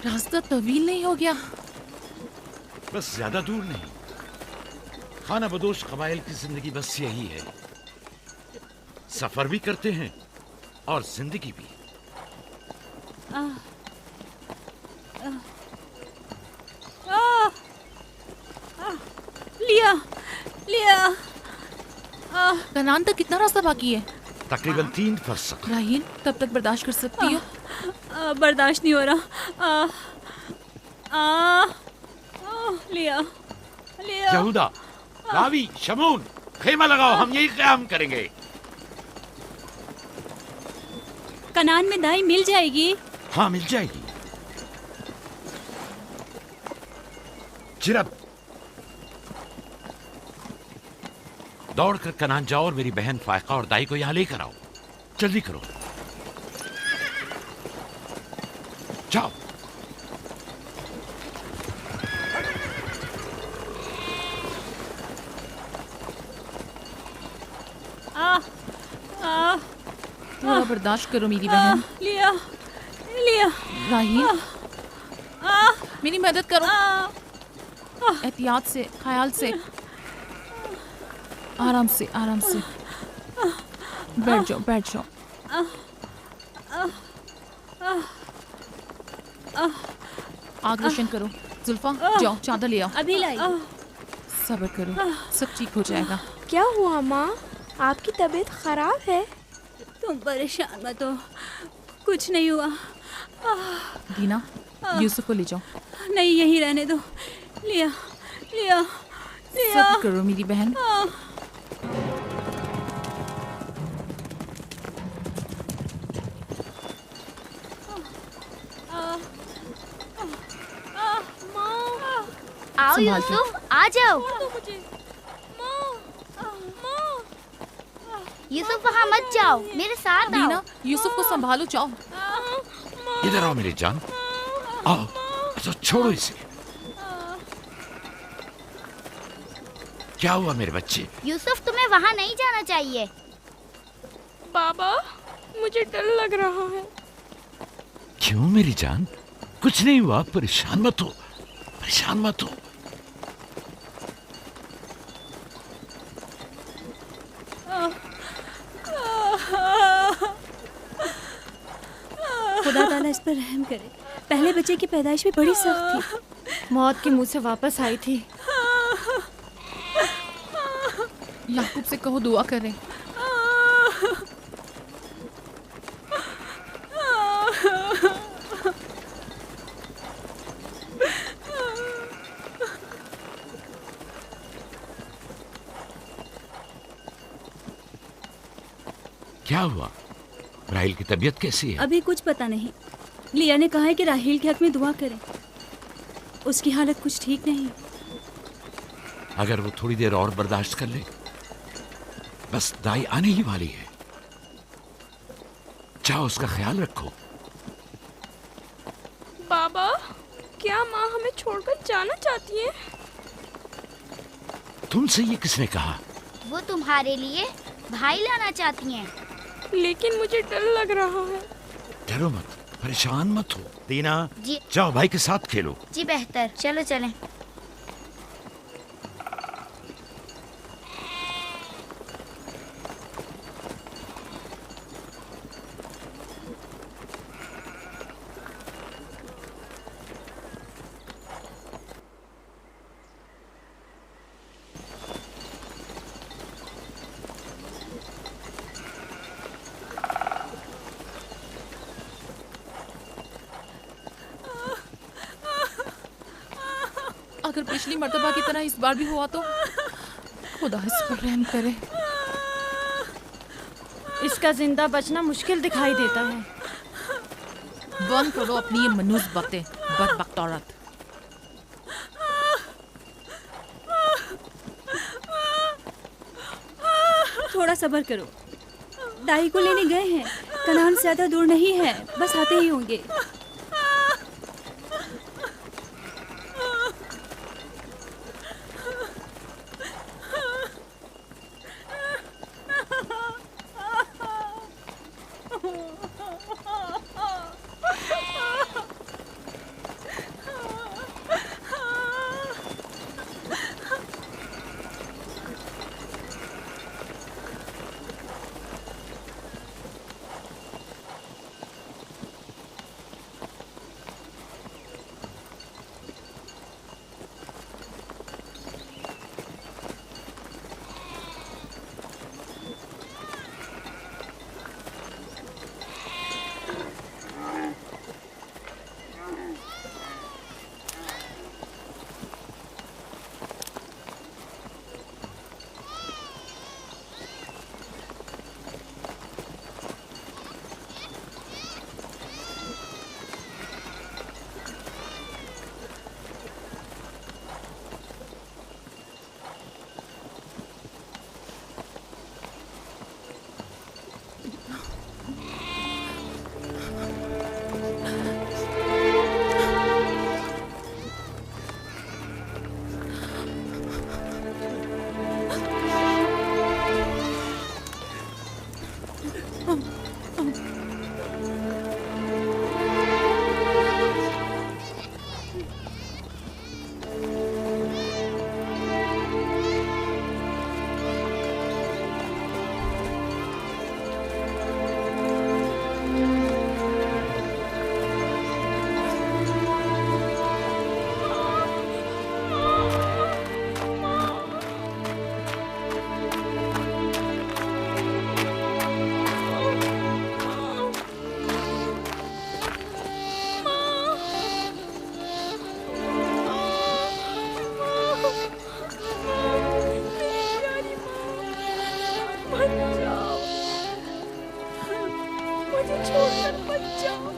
रास्ता तवील नहीं हो गया? बस ज्यादा दूर नहीं। खाना बदोश कबाइल की जिंदगी बस यही है, सफर भी करते हैं और जिंदगी भी। लिया लिया। कनान तक कितना रास्ता बाकी है? तकरीबन 3 फरसख। राहील, तब तक बर्दाश्त कर सकती हो? बर्दाश्त नहीं हो रहा। लिया लिया। यहूदा, रावी, शमून, खेमा लगाओ, हम यही क़याम करेंगे। कनान में दाई मिल जाएगी? हाँ, मिल जाएगी। जिरब, दौड़कर कनान जाओ और मेरी बहन फायका और दाई को यहां लेकर आओ। जल्दी करो, जाओ। थोड़ा बर्दाश्त करो मेरी बहन। लिया लिया। राहील, मेरी मदद करो। एहतियात से, ख्याल से, आराम से, आराम से। बैठ जाओ, बैठ जाओ। आग रोशन करो। जुल्फा, जाओ चादर ले आओ। अभी लाई। सब्र करो, सब ठीक हो जाएगा। क्या हुआ माँ? आपकी तबीयत खराब है? तुम परेशान मत हो, कुछ नहीं हुआ। दीना, यूसुफ को ले जाओ। नहीं, यहीं रहने दो। लिया लिया लिया। सब्र करो मेरी बहन। आओ संभाल के। यूसुफ, आ जाओ। यूसुफ वहाँ मत जाओ, मेरे साथ आओ। दीना, यूसुफ को संभालो, जाओ। इधर आओ मेरी जान, आओ। अच्छा, छोड़ो इसे। क्या हुआ मेरे बच्चे? यूसुफ, तुम्हें वहाँ नहीं जाना चाहिए। बाबा, मुझे डर लग रहा है। क्यों मेरी जान? कुछ नहीं हुआ, परेशान मत हो, परेशान मत हो। खुदा ताला इस पर रहम करे। पहले बच्चे की पैदाइश भी बड़ी सख्त थी, मौत के मुंह से वापस आई थी। याकूब से कहो दुआ करें। क्या हुआ? राहिल की तबीयत कैसी है? अभी कुछ पता नहीं। लिया ने कहा है कि राहील के हक में दुआ करें। उसकी हालत कुछ ठीक नहीं। अगर वो थोड़ी देर और बर्दाश्त कर ले, बस दाई आने ही वाली है। जाओ, उसका ख्याल रखो। बाबा, क्या माँ हमें छोड़कर जाना चाहती है? तुमसे ये किसने कहा? वो तुम्हारे लिए भाई लाना चाहती हैं। लेकिन मुझे डर लग रहा है। डरो मत, परेशान मत हो। दीना, जी जाओ भाई के साथ खेलो। जी, बेहतर। चलो चलें। अगर पिछली मर्तबा की तरह इस बार भी हुआ तो खुदा इस पर रहम करे। इसका जिंदा बचना मुश्किल दिखाई देता है। बंद करो अपनी ये मनूस बातें, बदबख्त औरत। थोड़ा सब्र करो। दाई को लेने गए हैं। कनान से ज्यादा दूर नहीं है, बस आते ही होंगे। मत जाओ, मुझे छोड़कर मत जाओ।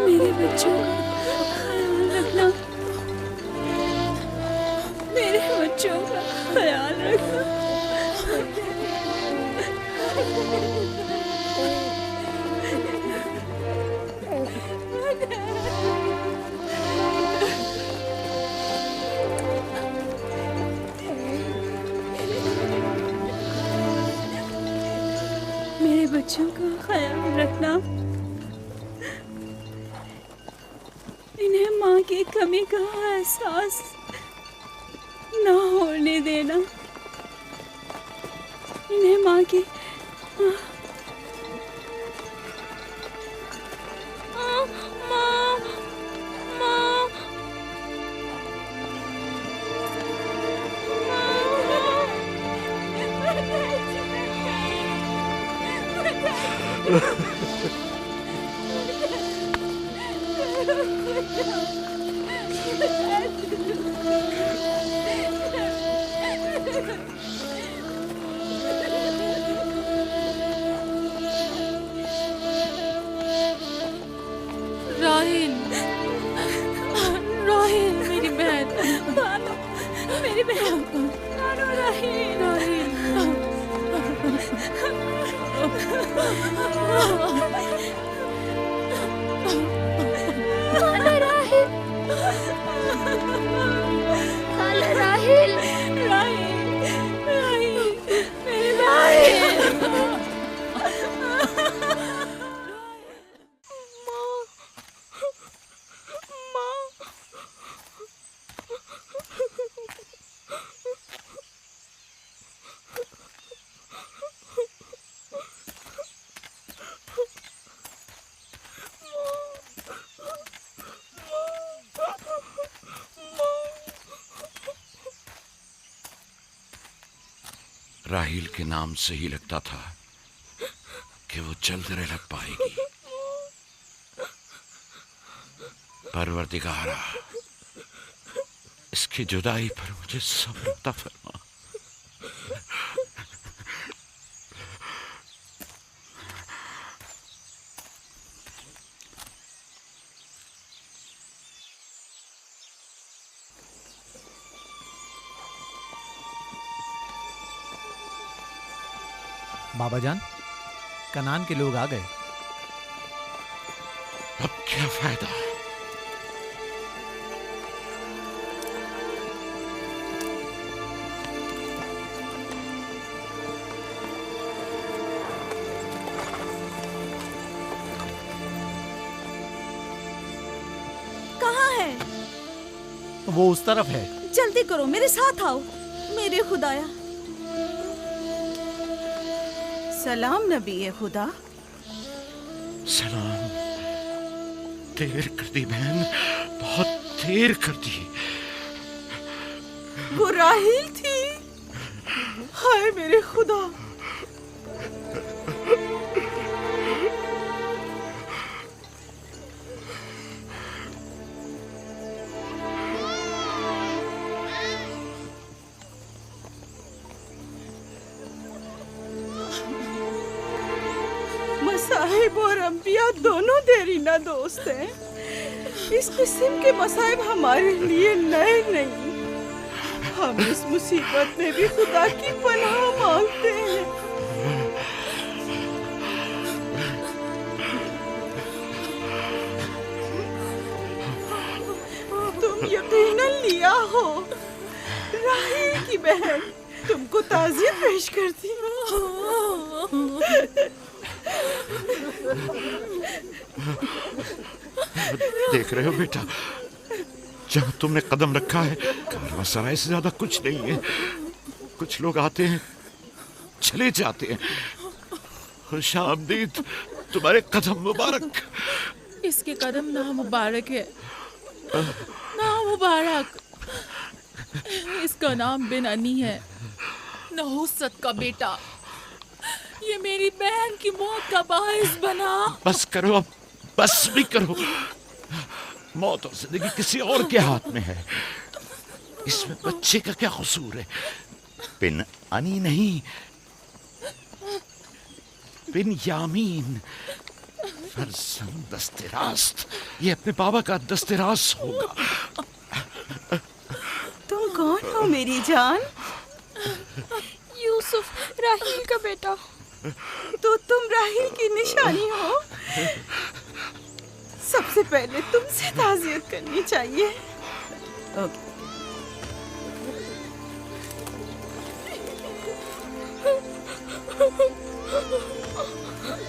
मेरे बच्चों का ख्याल रखना, मेरे बच्चों का ख्याल रखना। मेरे बच्चों का ख्याल रखना, इन्हें माँ की कमी का एहसास ना होने देना, इन्हें माँ की राहिल, राहिल मेरी बहन, बानो, मेरी बहन बानो, राहिल, खाला राहिल, राहिल, राहिल, मेरे राहिल। राहिल के नाम से ही लगता था कि वो जल्द लग पाएगी। परवरदिगारा, इसकी जुदाई पर मुझे सब्र अता फरमा। बाबा जान, कनान के लोग आ गए। अब क्या फायदा? कहाँ है? वो उस तरफ है। जल्दी करो, मेरे साथ आओ। मेरे खुदाया। सलाम नबी खुदा। सलाम। देर कर दी बहन, बहुत देर कर दी। वो राहिल थी। हाय मेरे खुदा। मसाहिब और अंबिया दोनों देरीना दोस्त हैं। इस किस्म के मसाइब हमारे लिए नए नहीं। हम इस मुसीबत में भी खुदा की पनाह मांगते हैं। तुम यकीनन लिया हो। राहिल की बहन तुमको ताज़ियत पेश करती। देख रहे हो बेटा, जहाँ तुमने कदम रखा है कारवांसराय से ज्यादा कुछ नहीं है। कुछ लोग आते हैं, चले जाते हैं। खुशामदीद तुम्हारे कदम मुबारक। इसके कदम ना मुबारक है, ना मुबारक। इसका नाम बिन अनी है, नहुसत का बेटा। ये मेरी बहन की मौत का बाइस बना। बस करो अब, बस भी करो। मौत और जिंदगी किसी और के हाथ में है। इसमें बच्चे का क्या कसूर है? बिन अनी नहीं, बिन यामीन फरजंद दस्तरास्त, ये अपने बाबा का दस्तरास होगा। तुम कौन हो मेरी जान? यूसुफ, राहील का बेटा। तो तुम राहील की निशानी हो। सबसे पहले तुमसे ताज़ियत करनी चाहिए। ओके।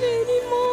मेरी माँ।